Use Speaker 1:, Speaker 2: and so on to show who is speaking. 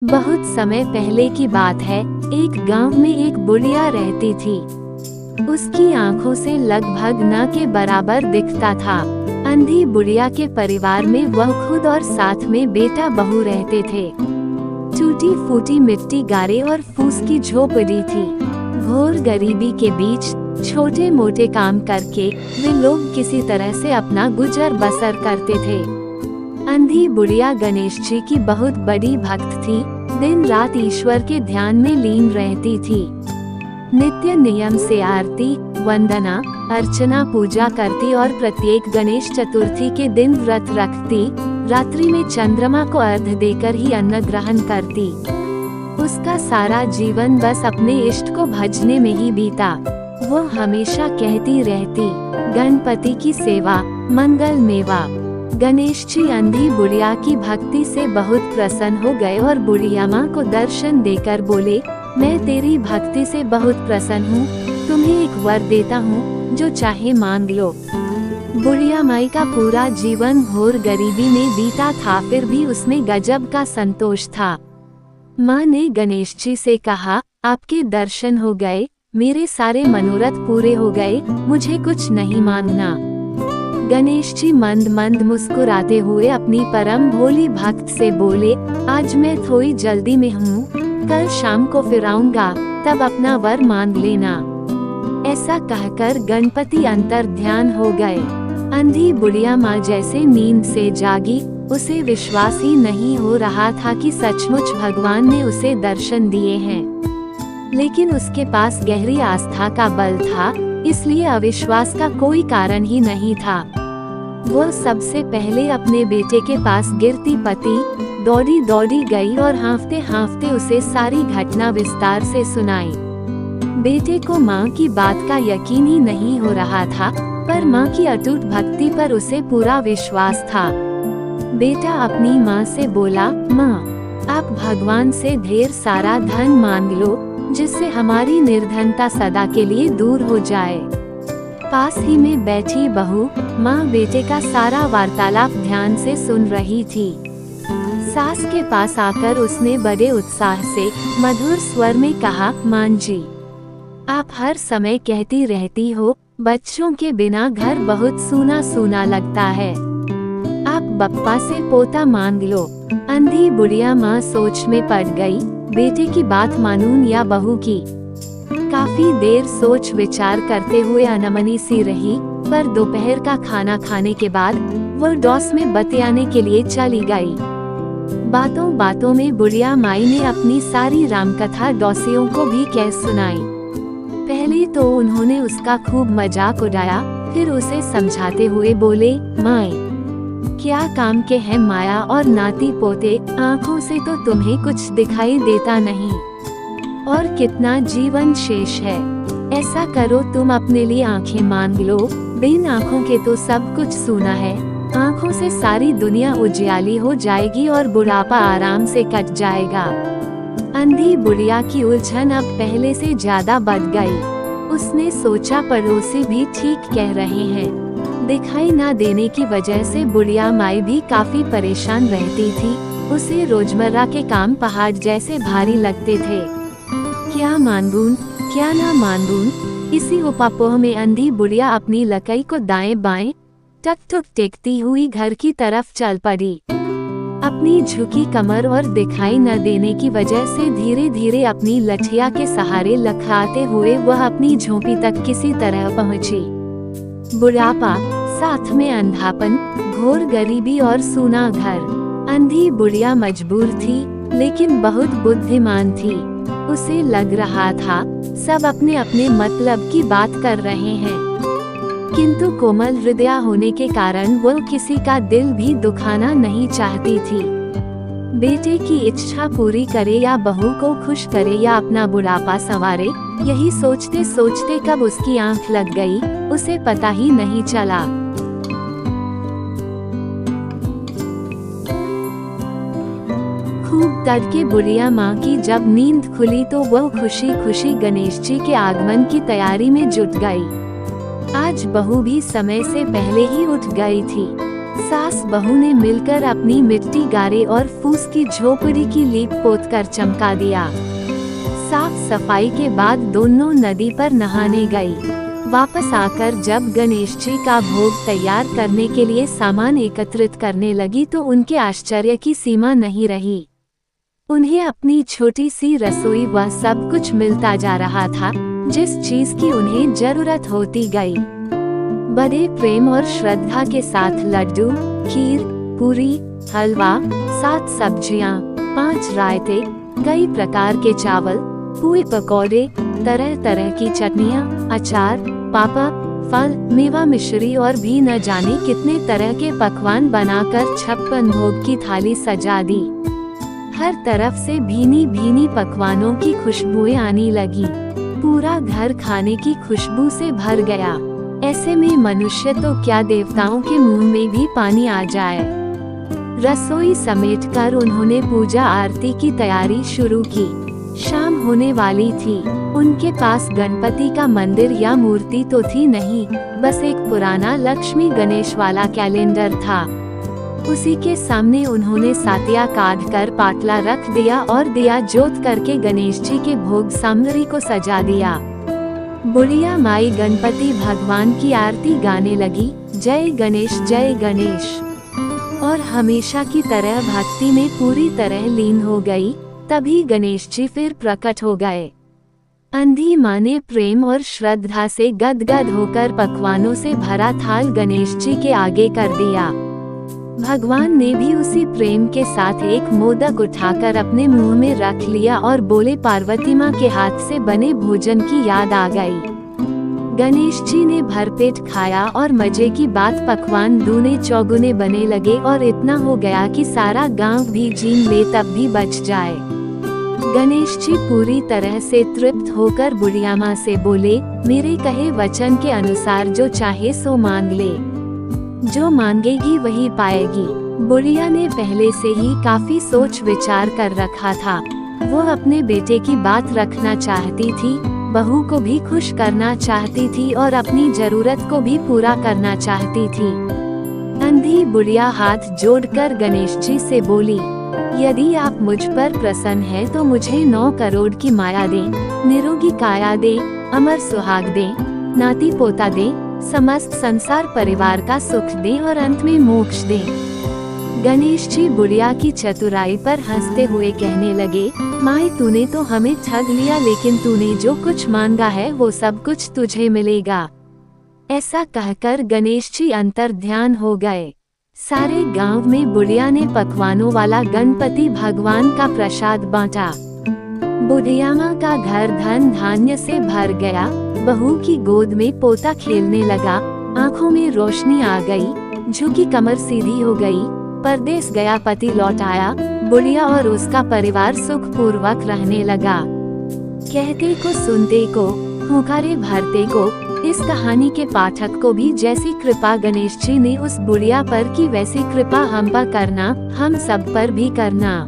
Speaker 1: बहुत समय पहले की बात है। एक गांव में एक बुढ़िया रहती थी। उसकी आंखों से लगभग न के बराबर दिखता था। अंधी बुढ़िया के परिवार में वह खुद और साथ में बेटा बहू रहते थे। टूटी फूटी मिट्टी गारे और फूस की झोपड़ी थी। घोर गरीबी के बीच छोटे मोटे काम करके वे लोग किसी तरह से अपना गुजर बसर करते थे। अंधी बुढ़िया गणेश जी की बहुत बड़ी भक्त थी। दिन रात ईश्वर के ध्यान में लीन रहती थी। नित्य नियम से आरती, वंदना, अर्चना, पूजा करती और प्रत्येक गणेश चतुर्थी के दिन व्रत रखती। रात्रि में चंद्रमा को अर्घ्य देकर ही अन्न ग्रहण करती। उसका सारा जीवन बस अपने इष्ट को भजने में ही बीता। वो हमेशा कहती रहती, गणपति की सेवा मंगल मेवा। गणेश जी अंधी बुढ़िया की भक्ति से बहुत प्रसन्न हो गए और बुढ़िया माँ को दर्शन देकर बोले, मैं तेरी भक्ति से बहुत प्रसन्न हूँ, तुम्हें एक वर देता हूँ, जो चाहे मांग लो। बुढ़िया माई का पूरा जीवन घोर गरीबी में बीता था, फिर भी उसमें गजब का संतोष था। माँ ने गणेश जी से कहा, आपके दर्शन हो गए, मेरे सारे मनोरथ पूरे हो गए, मुझे कुछ नहीं मांगना। गणेश जी मंद मंद मुस्कुराते हुए अपनी परम भोली भक्त से बोले, आज मैं थोड़ी जल्दी में हूँ, कल शाम को फिर आऊंगा, तब अपना वर मांग लेना। ऐसा कहकर गणपति अंतर ध्यान हो गए। अंधी बुढ़िया माँ जैसे नींद से जागी। उसे विश्वास ही नहीं हो रहा था कि सचमुच भगवान ने उसे दर्शन दिए हैं। लेकिन उसके पास गहरी आस्था का बल था, इसलिए अविश्वास का कोई कारण ही नहीं था। वो सबसे पहले अपने बेटे के पास गिरती पति दौड़ी दौड़ी गई और हांफते हांफते उसे सारी घटना विस्तार से सुनाई। बेटे को माँ की बात का यकीन ही नहीं हो रहा था, पर माँ की अटूट भक्ति पर उसे पूरा विश्वास था। बेटा अपनी माँ से बोला, माँ, आप भगवान से ढेर सारा धन मांग लो, जिससे हमारी निर्धनता सदा के लिए दूर हो जाए। पास ही में बैठी बहू माँ बेटे का सारा वार्तालाप ध्यान से सुन रही थी। सास के पास आकर उसने बड़े उत्साह से मधुर स्वर में कहा, माँ जी, आप हर समय कहती रहती हो, बच्चों के बिना घर बहुत सूना सूना लगता है। आप बप्पा से पोता मांग लो। अंधी बुढ़िया माँ सोच में पड़ गई, बेटे की बात मानूं या बहू की। काफी देर सोच विचार करते हुए अनमनी सी रही, पर दोपहर का खाना खाने के बाद वो डॉस में बतियाने के लिए चली गई। बातों बातों में बुढ़िया माई ने अपनी सारी रामकथा डॉसियों को भी कह सुनाई। पहले तो उन्होंने उसका खूब मजाक उड़ाया, फिर उसे समझाते हुए बोले, माई, क्या काम के हैं माया और नाती पोते, आँखों से तो तुम्हें कुछ दिखाई देता नहीं, और कितना जीवन शेष है। ऐसा करो, तुम अपने लिए आँखें मांग लो, बिन आँखों के तो सब कुछ सूना है। आँखों से सारी दुनिया उजियाली हो जाएगी और बुढ़ापा आराम से कट जाएगा। अंधी बुढ़िया की उलझन अब पहले से ज्यादा बढ़ गई। उसने सोचा, पड़ोसी भी ठीक कह रहे हैं। दिखाई ना देने की वजह से बुढ़िया माई भी काफी परेशान रहती थी। उसे रोजमर्रा के काम पहाड़ जैसे भारी लगते थे। क्या मानूं, क्या ना मानूं, इसी उपापोह में अंधी बुढ़िया अपनी लकई को दाएं बाएं टक टक टेकती हुई घर की तरफ चल पड़ी। अपनी झुकी कमर और दिखाई न देने की वजह से धीरे धीरे अपनी लठिया के सहारे लखड़ाते हुए वह अपनी झोंपड़ी तक किसी तरह पहुंची। बुढ़ापा, साथ में अंधापन, घोर गरीबी और सूना घर। अंधी बुढ़िया मजबूर थी, लेकिन बहुत बुद्धिमान थी। उसे लग रहा था सब अपने अपने मतलब की बात कर रहे हैं, किंतु कोमल हृदय होने के कारण वो किसी का दिल भी दुखाना नहीं चाहती थी। बेटे की इच्छा पूरी करे या बहू को खुश करे या अपना बुढ़ापा संवारे, यही सोचते सोचते कब उसकी आंख लग गई, उसे पता ही नहीं चला। खूब तड़के बुढ़िया माँ की जब नींद खुली तो वह खुशी खुशी गणेश जी के आगमन की तैयारी में जुट गई। आज बहू भी समय से पहले ही उठ गई थी। सास बहू ने मिलकर अपनी मिट्टी गारे और फूस की झोपड़ी की लीप पोत कर चमका दिया। साफ सफाई के बाद दोनों नदी पर नहाने गई। वापस आकर जब गणेश जी का भोग तैयार करने के लिए सामान एकत्रित करने लगी तो उनके आश्चर्य की सीमा नहीं रही। उन्हें अपनी छोटी सी रसोई व सब कुछ मिलता जा रहा था जिस चीज की उन्हें जरूरत होती गई। बड़े प्रेम और श्रद्धा के साथ लड्डू, खीर, पूरी, हलवा, 7 सब्जियां, 5 रायते, कई प्रकार के चावल, पुए पकौड़े, तरह तरह की चटनियां, अचार, पापड़, फल, मेवा मिश्री और भी न जाने कितने तरह के पकवान बनाकर 56 भोग की थाली सजा दी। हर तरफ से भीनी भीनी पकवानों की खुशबुएं आने लगी। पूरा घर खाने की खुशबू से भर गया। ऐसे में मनुष्य तो क्या देवताओं के मुंह में भी पानी आ जाए। रसोई समेटकर उन्होंने पूजा आरती की तैयारी शुरू की। शाम होने वाली थी। उनके पास गणपति का मंदिर या मूर्ति तो थी नहीं, बस एक पुराना लक्ष्मी गणेश वाला कैलेंडर था। उसी के सामने उन्होंने सातिया काट कर पाटला रख दिया और दिया जोत करके गणेश जी के भोग सामग्री को सजा दिया। बुढ़िया माई गणपति भगवान की आरती गाने लगी, जय गणेश जय गणेश, और हमेशा की तरह भक्ति में पूरी तरह लीन हो गई। तभी गणेश जी फिर प्रकट हो गए। अंधी माँ ने प्रेम और श्रद्धा से गदगद होकर पकवानों से भरा थाल गणेश जी के आगे कर दिया। भगवान ने भी उसी प्रेम के साथ एक मोदक उठाकर अपने मुंह में रख लिया और बोले, पार्वती माँ के हाथ से बने भोजन की याद आ गई। गणेश जी ने भरपेट खाया और मजे की बात पकवान दूने चौगुने बने लगे और इतना हो गया कि सारा गांव भी जीन ले तब भी बच जाए। गणेश जी पूरी तरह से तृप्त होकर बुढ़िया माँ से बोले, मेरे कहे वचन के अनुसार जो चाहे सो मांग ले, जो मांगेगी वही पाएगी। बुढ़िया ने पहले से ही काफी सोच विचार कर रखा था। वो अपने बेटे की बात रखना चाहती थी, बहू को भी खुश करना चाहती थी और अपनी जरूरत को भी पूरा करना चाहती थी। अंधी बुढ़िया हाथ जोड़कर गणेश जी से बोली, यदि आप मुझ पर प्रसन्न हैं तो मुझे 9 करोड़ की माया दें, निरोगी काया दें, अमर सुहाग दें, नाती पोता दें, समस्त संसार परिवार का सुख दें और अंत में मोक्ष दें। गणेश जी बुढ़िया की चतुराई पर हंसते हुए कहने लगे, माए तूने तो हमें ठग लिया, लेकिन तूने जो कुछ मांगा है वो सब कुछ तुझे मिलेगा। ऐसा कहकर गणेश जी अंतर ध्यान हो गए। सारे गांव में बुढ़िया ने पकवानों वाला गणपति भगवान का प्रसाद बांटा। बुढ़िया माँ का घर धन धान्य से भर गया। बहू की गोद में पोता खेलने लगा, आंखों में रोशनी आ गई, झुकी कमर सीधी हो गई। परदेस गया पति लौट आया, बुढ़िया और उसका परिवार सुख पूर्वक रहने लगा। कहते को सुनते को, हुंकारे भरते को, इस कहानी के पाठक को भी जैसी कृपा गणेश जी ने उस बुढ़िया पर की वैसी कृपा हम पर करना, हम सब पर भी करना।